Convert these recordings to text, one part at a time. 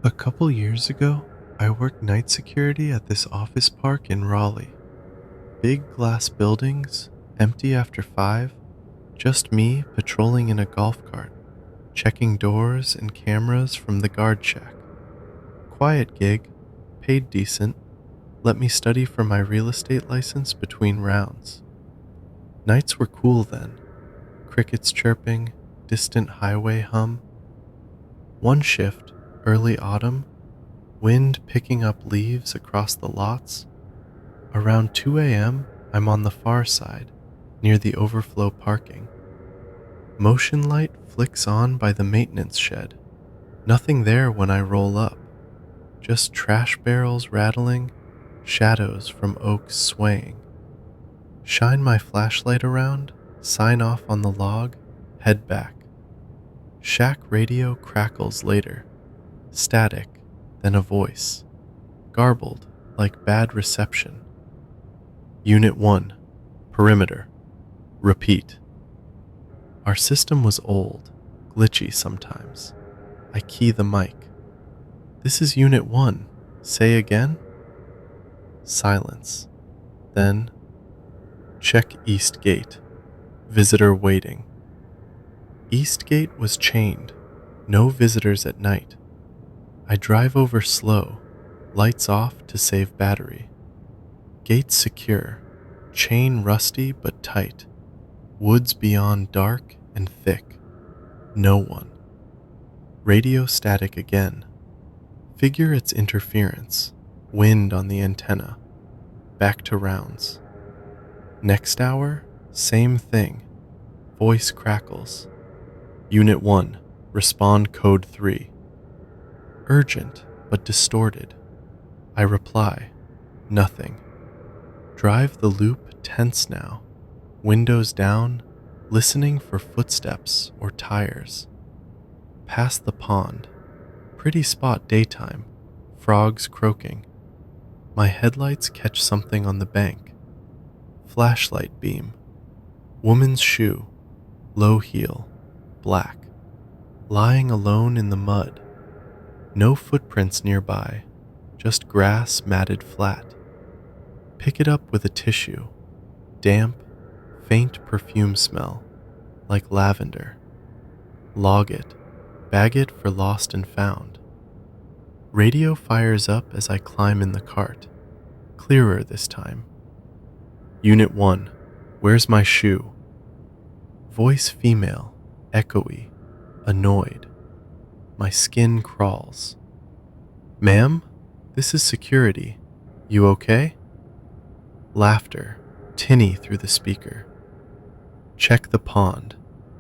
A couple years ago, I worked night security at this office park in Raleigh. Big glass buildings, empty after 5, just me patrolling in a golf cart, checking doors and cameras from the guard shack. Quiet gig, paid decent, let me study for my real estate license between rounds. Nights were cool then, crickets chirping, distant highway hum. One shift, early autumn, wind picking up leaves across the lots. Around 2 a.m., I'm on the far side, near the overflow parking. Motion light flicks on by the maintenance shed. Nothing there when I roll up, just trash barrels rattling, shadows from oaks swaying. Shine my flashlight around, sign off on the log, head back. Shack radio crackles later, static, then a voice, garbled like bad reception. Unit 1, perimeter. Repeat. Our system was old, glitchy sometimes. I key the mic. This is Unit 1. Say again? Silence. Then, check East Gate. Visitor waiting. East Gate was chained. No visitors at night. I drive over slow, lights off to save battery. Gate secure, chain rusty but tight. Woods beyond dark and thick. No one. Radio static again. Figure it's interference. Wind on the antenna. Back to rounds. Next hour, same thing. Voice crackles. Unit 1, respond code 3. Urgent, but distorted. I reply, nothing. Drive the loop tense now. Windows down, listening for footsteps or tires. Past the pond. Pretty spot daytime. Frogs croaking. My headlights catch something on the bank. Flashlight beam. Woman's shoe. Low heel. Black. Lying alone in the mud. No footprints nearby. Just grass matted flat. Pick it up with a tissue. Damp, faint perfume smell, like lavender. Log it. Bag it for lost and found. Radio fires up as I climb in the cart. Clearer this time. Unit 1. Where's my shoe? Voice female, echoey, annoyed. My skin crawls. Ma'am, this is security. You okay? Laughter, tinny through the speaker. Check the pond.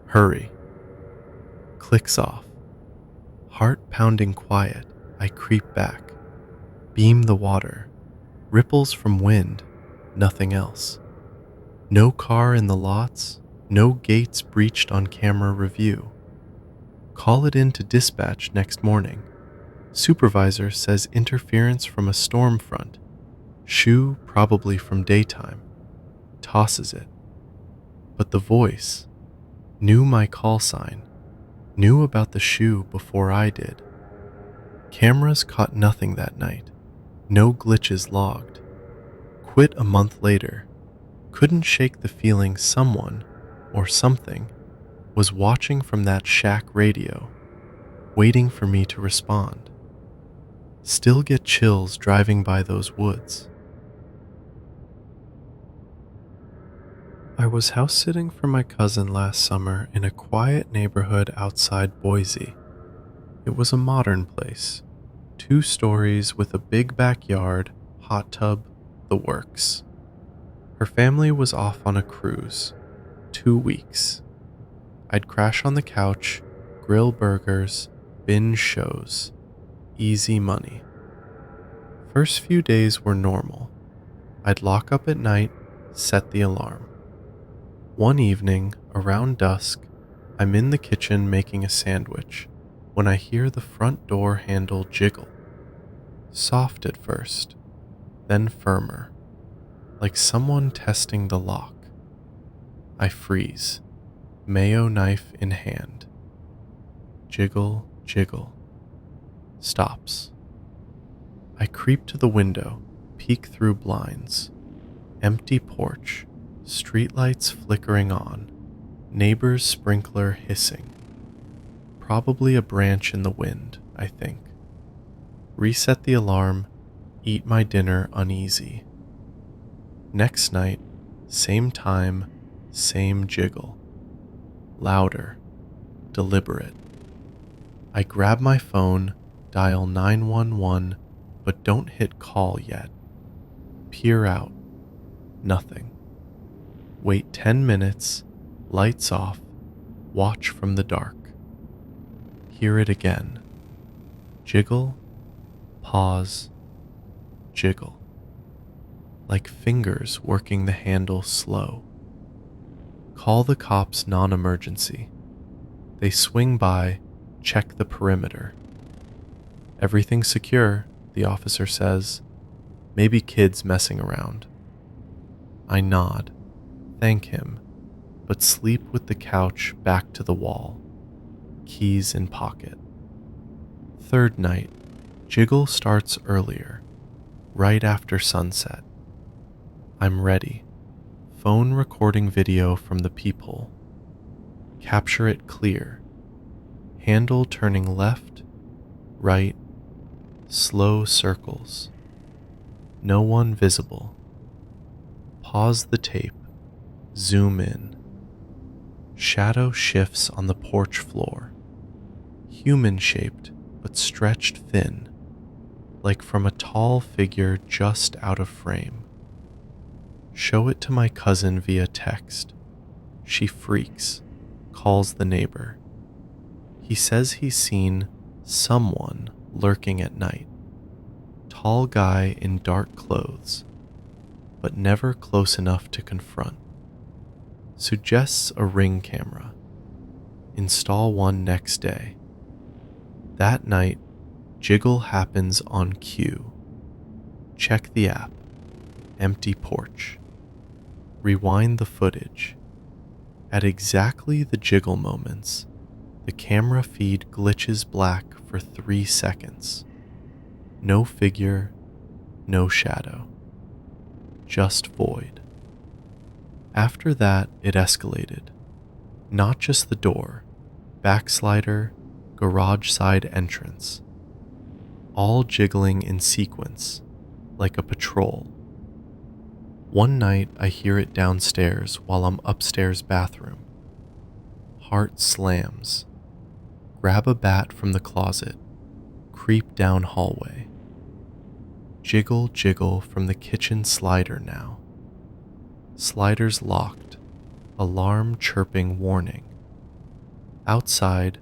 Hurry. Clicks off. Heart pounding quiet, I creep back. Beam the water. Ripples from wind, nothing else. No car in the lots, no gates breached on camera review. Call it in to dispatch next morning. Supervisor says interference from a storm front. Shoe probably from daytime. Tosses it. But the voice knew my call sign, knew about the shoe before I did. Cameras caught nothing that night. No glitches logged. Quit a month later. Couldn't shake the feeling someone, or something, was watching from that shack radio, waiting for me to respond. Still get chills driving by those woods. I was house sitting for my cousin last summer in a quiet neighborhood outside Boise. It was a modern place, 2 stories with a big backyard, hot tub, the works. Her family was off on a cruise, 2 weeks. I'd crash on the couch, grill burgers, binge shows, easy money. First few days were normal. I'd lock up at night, set the alarm. One evening, around dusk, I'm in the kitchen making a sandwich when I hear the front door handle jiggle. Soft at first, then firmer, like someone testing the lock. I freeze, mayo knife in hand. Jiggle, jiggle. stops. I creep to the window, peek through blinds. Empty porch, streetlights flickering on, neighbor's sprinkler hissing. Probably a branch in the wind, I think. Reset the alarm, eat my dinner uneasy. Next night, same time, same jiggle. Louder, deliberate. I grab my phone, dial 911, but don't hit call yet. Peer out. Nothing. Wait 10 minutes, lights off, watch from the dark. Hear it again. Jiggle, pause, jiggle. Like fingers working the handle slow. Call the cops non-emergency. They swing by, check the perimeter. Everything secure, the officer says. Maybe kids messing around. I nod, thank him, but sleep with the couch back to the wall, keys in pocket. Third night, jiggle starts earlier, right after sunset. I'm ready. Phone recording video from the peephole. Capture it clear. Handle turning left, right, slow circles. No one visible. Pause the tape. Zoom in. Shadow shifts on the porch floor. Human-shaped, but stretched thin, like from a tall figure just out of frame. Show it to my cousin via text. She freaks, calls the neighbor. He says he's seen someone lurking at night. Tall guy in dark clothes, but never close enough to confront. Suggests a Ring camera. Install one next day. That night, jiggle happens on cue. Check the app. Empty porch. Rewind the footage. At exactly the jiggle moments, the camera feed glitches black for 3 seconds. No figure, no shadow. Just void. After that, it escalated. Not just the door, backslider, garage side entrance. All jiggling in sequence, like a patrol. One night, I hear it downstairs while I'm upstairs bathroom. Heart slams. Grab a bat from the closet. Creep down hallway. Jiggle, jiggle from the kitchen slider now. Slider's locked. Alarm chirping warning. Outside,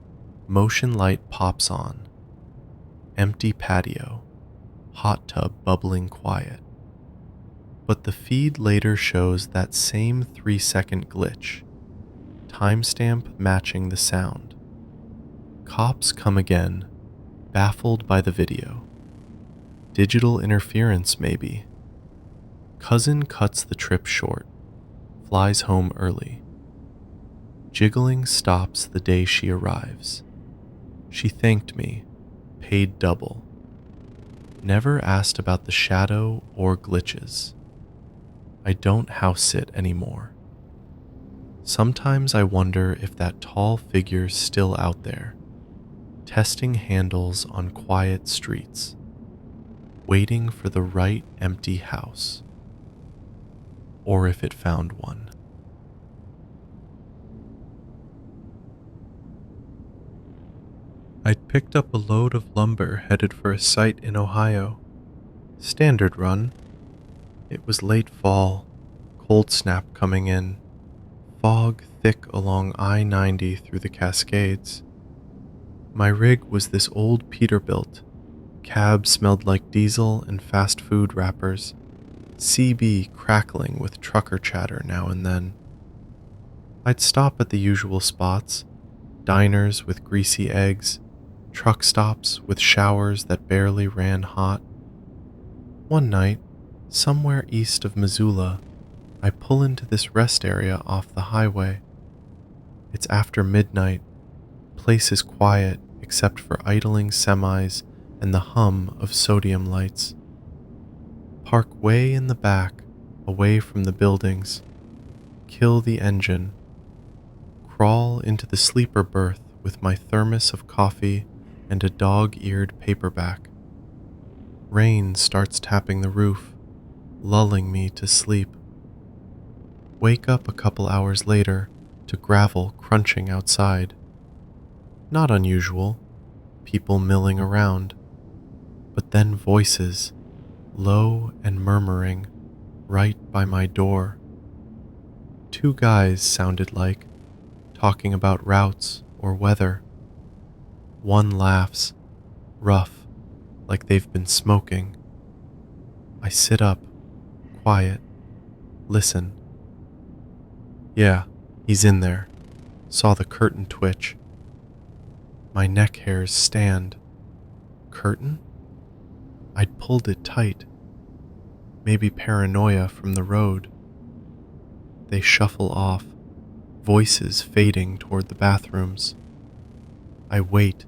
motion light pops on. Empty patio. Hot tub bubbling quiet. But the feed later shows that same 3-second glitch. Timestamp matching the sound. Cops come again, baffled by the video. Digital interference, maybe. Cousin cuts the trip short, flies home early. Jiggling stops the day she arrives. She thanked me, paid double. Never asked about the shadow or glitches. I don't house sit anymore. Sometimes I wonder if that tall figure's still out there, testing handles on quiet streets, waiting for the right empty house, or if it found one. I'd picked up a load of lumber headed for a site in Ohio. Standard run. It was late fall, cold snap coming in, fog thick along I-90 through the Cascades. My rig was this old Peterbilt. Cab smelled like diesel and fast food wrappers, CB crackling with trucker chatter now and then. I'd stop at the usual spots, diners with greasy eggs, truck stops with showers that barely ran hot. One night, somewhere east of Missoula, I pull into this rest area off the highway. It's after midnight. Place is quiet except for idling semis and the hum of sodium lights. Park way in the back, away from the buildings. Kill the engine. Crawl into the sleeper berth with my thermos of coffee and a dog-eared paperback. Rain starts tapping the roof, lulling me to sleep. Wake up a couple hours later to gravel crunching outside. Not unusual, people milling around, but then voices, low and murmuring, right by my door. Two guys sounded like, talking about routes or weather. One laughs, rough, like they've been smoking. I sit up, quiet, listen. Yeah, he's in there. Saw the curtain twitch. My neck hairs stand. Curtain? I'd pulled it tight. Maybe paranoia from the road. They shuffle off, voices fading toward the bathrooms. I wait,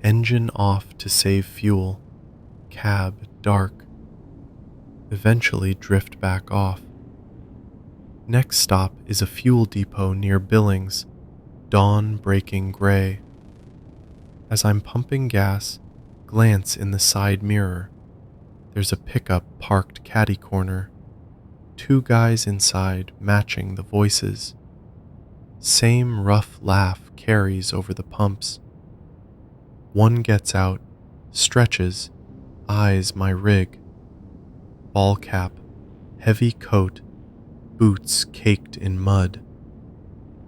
engine off to save fuel, cab dark. Eventually drift back off. Next stop is a fuel depot near Billings, dawn breaking gray. As I'm pumping gas, glance in the side mirror. There's a pickup parked caddy corner. Two guys inside matching the voices. Same rough laugh carries over the pumps. One gets out, stretches, eyes my rig. Ball cap, heavy coat, boots caked in mud.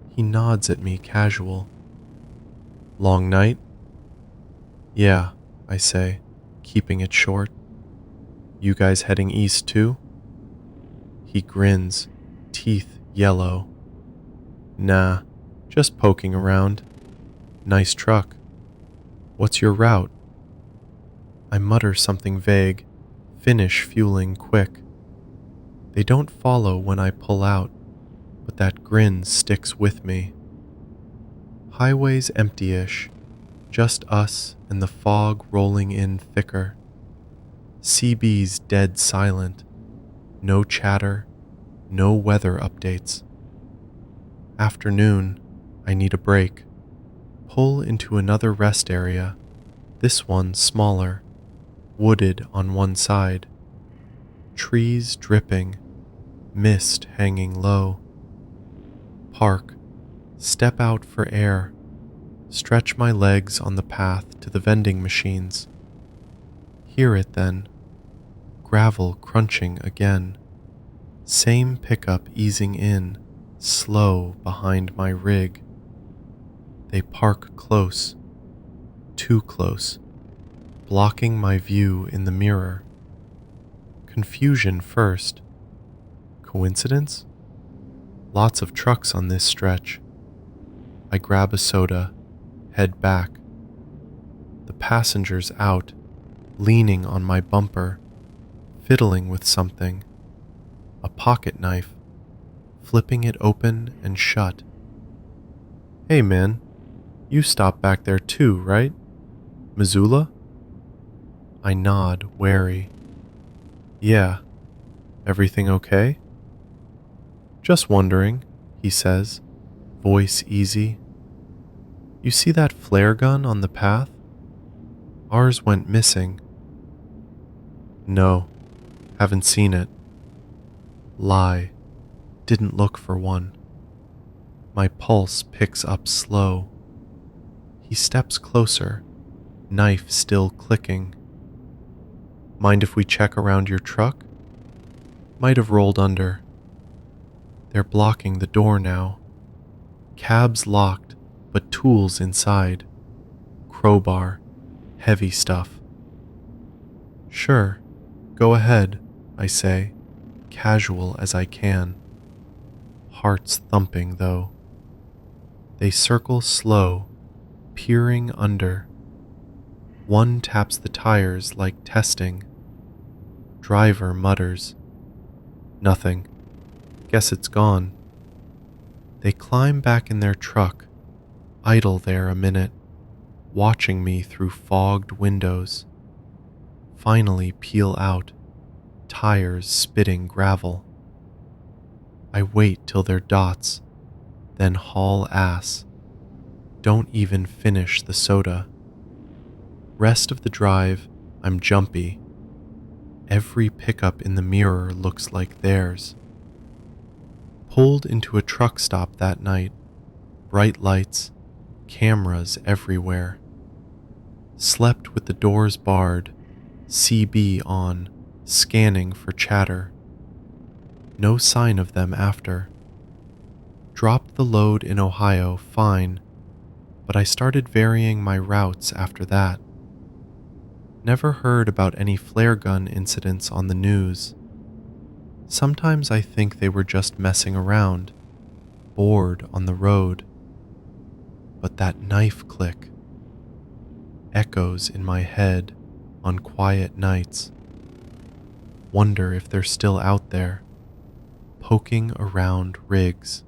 He nods at me casual. Long night? Yeah, I say, keeping it short. You guys heading east too? He grins, teeth yellow. Nah, just poking around. Nice truck. What's your route? I mutter something vague, finish fueling quick. They don't follow when I pull out, but that grin sticks with me. Highway's empty-ish, just us and the fog rolling in thicker. CB's dead silent, no chatter, no weather updates. Afternoon, I need a break. Pull into another rest area, this one smaller, wooded on one side. Trees dripping, mist hanging low. Park, step out for air, stretch my legs on the path to the vending machines. Hear it then, gravel crunching again. Same pickup easing in, slow behind my rig. They park close, too close, blocking my view in the mirror. Confusion first. Coincidence? Lots of trucks on this stretch. I grab a soda, head back. The passenger's out, leaning on my bumper, fiddling with something. A pocket knife, flipping it open and shut. Hey man, you stop back there too, right? Missoula? I nod, wary. Yeah. Everything okay? Just wondering, he says, voice easy. You see that flare gun on the path? Ours went missing. No, haven't seen it. Lie. Didn't look for one. My pulse picks up slow. He steps closer, knife still clicking. Mind if we check around your truck? Might have rolled under. They're blocking the door now. Cab's locked, but tools inside. Crowbar, heavy stuff. Sure, go ahead, I say, casual as I can. Heart's thumping though. They circle slow, peering under. One taps the tires like testing. Driver mutters. Nothing. Guess it's gone. They climb back in their truck, idle there a minute, watching me through fogged windows. finally peel out, tires spitting gravel. I wait till they're dots, then haul ass. Don't even finish the soda. Rest of the drive, I'm jumpy. Every pickup in the mirror looks like theirs. Pulled into a truck stop that night, bright lights, cameras everywhere. Slept with the doors barred, CB on, scanning for chatter. No sign of them after. Dropped the load in Ohio, fine, but I started varying my routes after that. Never heard about any flare gun incidents on the news. Sometimes I think they were just messing around, bored on the road. But that knife click echoes in my head on quiet nights. Wonder if they're still out there, poking around rigs.